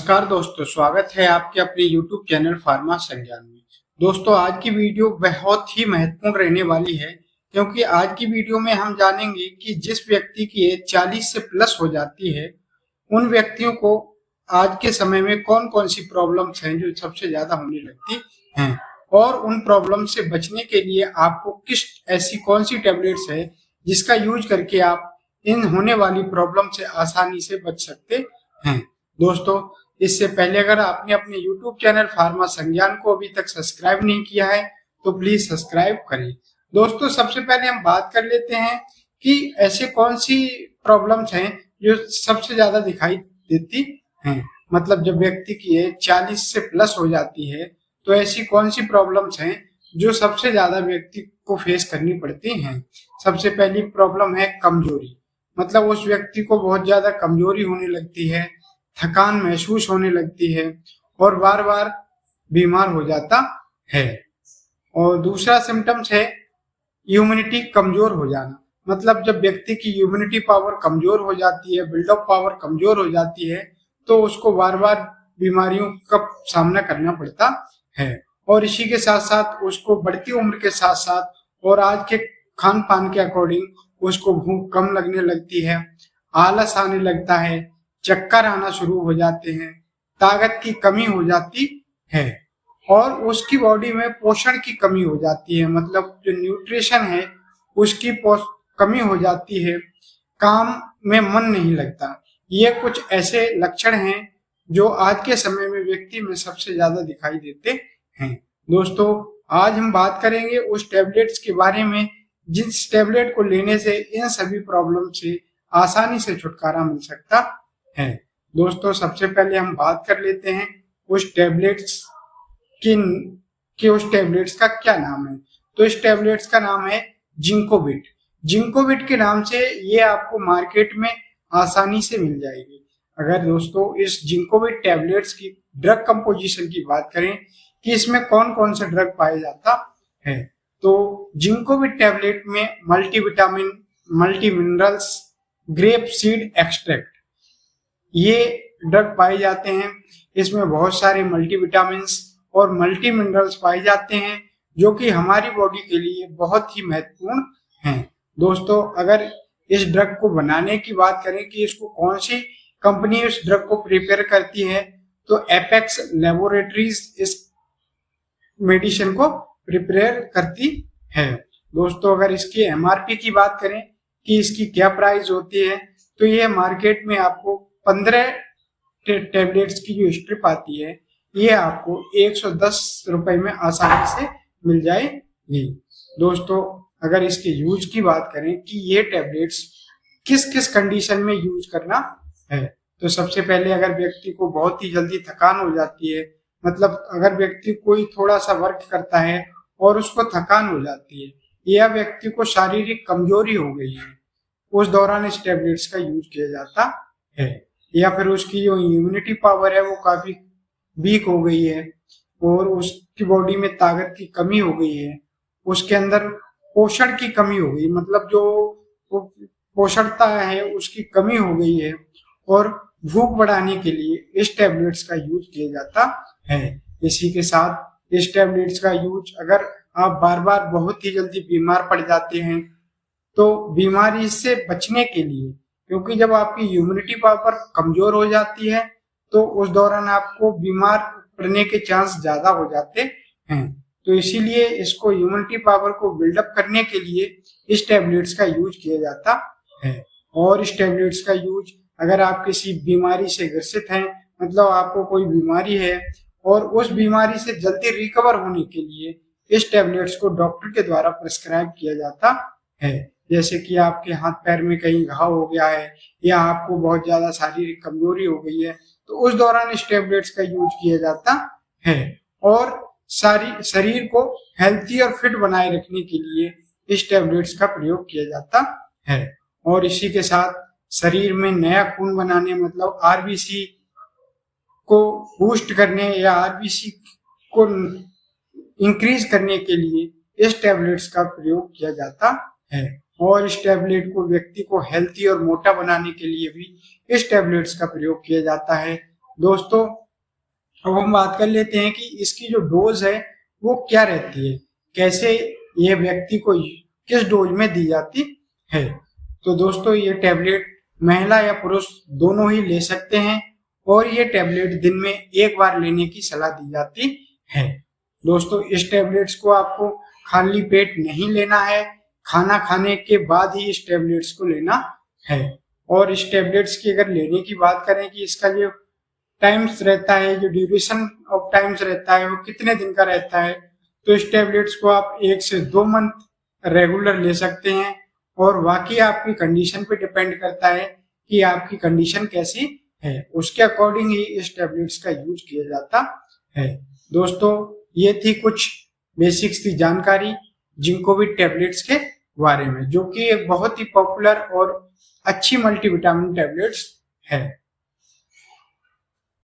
नमस्कार दोस्तों, स्वागत है आपके अपने YouTube चैनल फार्मा संज्ञान में। दोस्तों, आज की वीडियो बहुत ही महत्वपूर्ण रहने वाली है, क्योंकि आज की वीडियो में हम जानेंगे कि जिस व्यक्ति की एज 40 से प्लस हो जाती है, उन व्यक्तियों को आज के समय में कौन कौन सी प्रॉब्लम्स हैं जो सबसे ज्यादा होने लगती हैं, और उन प्रॉब्लम से बचने के लिए आपको किस ऐसी कौन सी टेबलेट्स है जिसका यूज करके आप इन होने वाली प्रॉब्लम से आसानी से बच सकते हैं। दोस्तों, इससे पहले अगर आपने अपने YouTube चैनल फार्मा संज्ञान को अभी तक सब्सक्राइब नहीं किया है तो प्लीज सब्सक्राइब करें। दोस्तों, सबसे पहले हम बात कर लेते हैं कि ऐसे कौन सी प्रॉब्लम्स हैं जो सबसे ज्यादा दिखाई देती हैं। मतलब जब व्यक्ति की एज 40 से प्लस हो जाती है तो ऐसी कौन सी प्रॉब्लम्स हैं जो सबसे ज्यादा व्यक्ति को फेस करनी पड़ती हैं। सबसे पहली प्रॉब्लम है कमजोरी। मतलब उस व्यक्ति को बहुत ज्यादा कमजोरी होने लगती है, थकान महसूस होने लगती है और बार बार बीमार हो जाता है। और दूसरा सिम्टम्स है इम्यूनिटी कमजोर हो जाना। मतलब जब व्यक्ति की इम्यूनिटी पावर कमजोर हो जाती है, बिल्डअप पावर कमजोर हो जाती है, तो उसको बार बार बीमारियों का सामना करना पड़ता है। और इसी के साथ साथ उसको बढ़ती उम्र के साथ साथ और आज के खान पान के अकॉर्डिंग उसको भूख कम लगने लगती है, आलस आने लगता है, चक्कर आना शुरू हो जाते हैं, ताकत की कमी हो जाती है और उसकी बॉडी में पोषण की कमी हो जाती है। मतलब जो न्यूट्रिशन है उसकी कमी हो जाती है, काम में मन नहीं लगता। ये कुछ ऐसे लक्षण हैं जो आज के समय में व्यक्ति में सबसे ज्यादा दिखाई देते हैं। दोस्तों, आज हम बात करेंगे उस टेबलेट्स के बारे में जिस टेबलेट को लेने से इन सभी प्रॉब्लम से आसानी से छुटकारा मिल सकता है। दोस्तों, सबसे पहले हम बात कर लेते हैं उस टेबलेट्स कि उस टेबलेट्स का क्या नाम है। तो इस टेबलेट्स का नाम है जिंकोविट। जिंकोविट के नाम से ये आपको मार्केट में आसानी से मिल जाएगी। अगर दोस्तों इस जिंकोविट टेबलेट्स की ड्रग कंपोजिशन की बात करें कि इसमें कौन कौन सा ड्रग पाया जाता है, तो जिंकोविट टेबलेट में multivitamin, multi minerals, grape seed extract ये ड्रग पाए जाते हैं। इसमें बहुत सारे मल्टीविटामिन्स और मल्टी मिनरल्स पाए जाते हैं जो कि हमारी बॉडी के लिए बहुत ही महत्वपूर्ण हैं। दोस्तों, अगर इस ड्रग को बनाने की बात करें कि इसको कौन सी कंपनी इस ड्रग को प्रिपेयर करती है, तो एपेक्स लेबोरेटरीज इस मेडिसिन को प्रिपेयर करती है। दोस्तों, अगर इसकी एमआरपी की बात करें कि इसकी क्या प्राइस होती है, तो ये मार्केट में आपको 15 टेबलेट्स की जो स्ट्रिप आती है ये आपको 110 रुपए में आसानी से मिल जाएगी। दोस्तों, अगर इसके यूज की बात करें कि ये टेबलेट्स किस किस कंडीशन में यूज करना है, तो सबसे पहले अगर व्यक्ति को बहुत ही जल्दी थकान हो जाती है, मतलब अगर व्यक्ति कोई थोड़ा सा वर्क करता है और उसको थकान हो जाती है या व्यक्ति को शारीरिक कमजोरी हो गई है, उस दौरान इस टेबलेट्स का यूज किया जाता है। या फिर उसकी जो इम्यूनिटी पावर है वो काफी वीक हो गई है और उसकी बॉडी में ताकत की कमी हो गई है, उसके अंदर पोषण की कमी हो गई, मतलब जो पोषणता है उसकी कमी हो गई है, और भूख बढ़ाने के लिए इस टेबलेट्स का यूज किया जाता है। इसी के साथ इस टेबलेट्स का यूज अगर आप बार बार बहुत ही जल्दी बीमार पड़ जाते हैं तो बीमारी से बचने के लिए, क्योंकि जब आपकी इम्यूनिटी पावर कमजोर हो जाती है तो उस दौरान आपको बीमार पड़ने के चांस ज्यादा हो जाते हैं। तो इसीलिए इसको इम्यूनिटी पावर को बिल्डअप करने के लिए इस टेबलेट्स का यूज किया जाता है। और इस टेबलेट्स का यूज अगर आप किसी बीमारी से ग्रसित हैं, मतलब आपको कोई बीमारी है और उस बीमारी से जल्दी रिकवर होने के लिए इस टेबलेट्स को डॉक्टर के द्वारा प्रिस्क्राइब किया जाता है। जैसे कि आपके हाथ पैर में कहीं घाव हो गया है या आपको बहुत ज्यादा शारीरिक कमजोरी हो गई है, तो उस दौरान इस टेबलेट्स का यूज किया जाता है। और शरीर को हेल्थी और फिट बनाए रखने के लिए इस टेबलेट्स का प्रयोग किया जाता है। और इसी के साथ शरीर में नया खून बनाने, मतलब आरबीसी को बूस्ट करने या आरबीसी को इंक्रीज करने के लिए इस टेबलेट्स का प्रयोग किया जाता है। और इस टेबलेट को व्यक्ति को हेल्थी और मोटा बनाने के लिए भी इस टेबलेट्स का प्रयोग किया जाता है। दोस्तों अब हम बात कर लेते हैं कि इसकी जो डोज है वो क्या रहती है, कैसे ये व्यक्ति को किस डोज में दी जाती है। तो दोस्तों ये टैबलेट महिला या पुरुष दोनों ही ले सकते हैं और ये टैबलेट दिन में एक बार लेने की सलाह दी जाती है। दोस्तों इस टैबलेट्स को आपको खाली पेट नहीं लेना है, खाना खाने के बाद ही इस टैबलेट्स को लेना है। और इस टैबलेट्स की अगर लेने की बात करें कि इसका जो टाइम्स रहता है, जो ड्यूरेशन ऑफ टाइम्स रहता है वो कितने दिन का रहता है, तो इस टैबलेट्स को आप 1 से 2 मंथ रेगुलर ले सकते हैं और बाकी आपकी कंडीशन पे डिपेंड करता है कि आपकी कंडीशन कैसी है, उसके अकॉर्डिंग ही इस टैबलेट्स का यूज किया जाता है। दोस्तों ये थी कुछ बेसिक्स की जानकारी जिंकोविट टैबलेट्स के बारे में, जो कि एक बहुत ही पॉपुलर और अच्छी मल्टीविटामिन टैबलेट्स है।